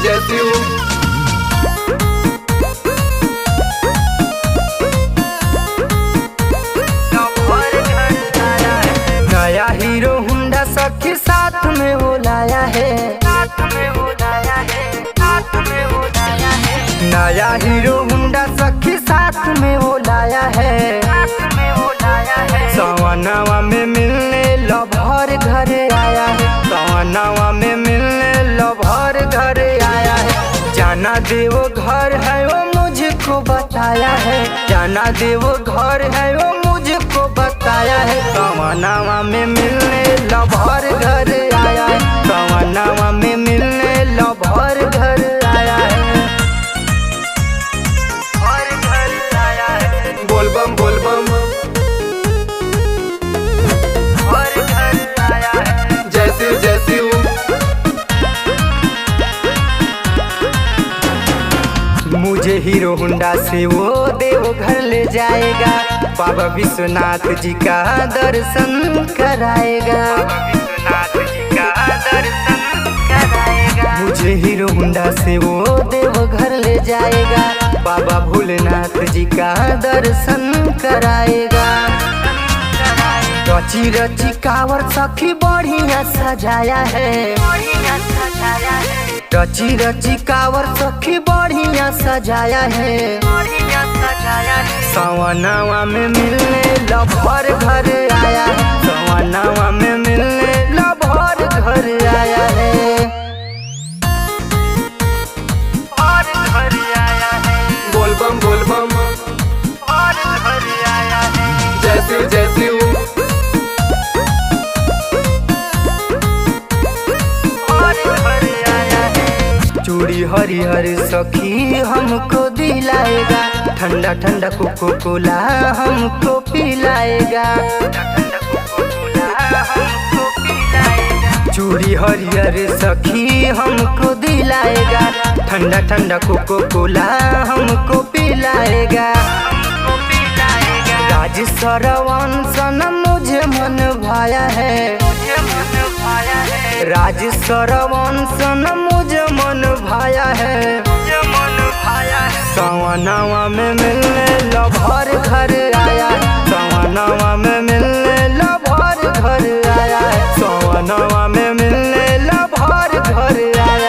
जैसी हूँ। नया हीरो होंडा सखी साथ में वो लाया है, साथ में वो लाया है, साथ में वो लाया है। नया हीरो होंडा सखी साथ में वो लाया है, साथ में वो लाया है। सवनावा में मिलने लभर घर आया है, सवनावा में मिलने लभर घर आया है। जाना दे वो घर है वो मुझको बताया है, जाना दे वो घर है वो मुझको बताया है। सवनावा में मिलने लभर घर आया है, सवनावा में मिलने लभर घर आया है, और घर आया है। बोलबम बोलबम और घर आया है। जैसी जैसी हूँ। मुझे हीरो होंडा से वो देवघर ले जाएगा, बाबा विश्वनाथ जी का दर्शन कराएगा, विश्वनाथ जी का दर्शन कराएगा। मुझे हीरो होंडा से वो देवघर ले जाएगा, बाबा भोलेनाथ जी का दर्शन कराएगा। रची रची कांवर सखी बढ़िया सजाया है, बढ़िया सजाया है। रची रची कांवर सखी बढ़िया सजाया है, बढ़िया सजाया है। सवनावा में मिलने लभर घर आया है, सवनावा में मिलने लभर घर आया है, और घर आया है। बोलबम बोलबम और घर आया है। जैसी जैसी हूँ। चूड़ी हरिहर सखी हमको दिलाएगा, ठंडा ठंडा कोको कोला हमको पिलाएगा, चूड़ी हरिहर सखी हमको दिलाएगा, ठंडा ठंडा कोको कोला हमको पिलाएगा। राज सरवन सनम मुझे मन भाया है, राज सरवन सनम मुझे मन भाया है, सवनावा में मिलने लभर घर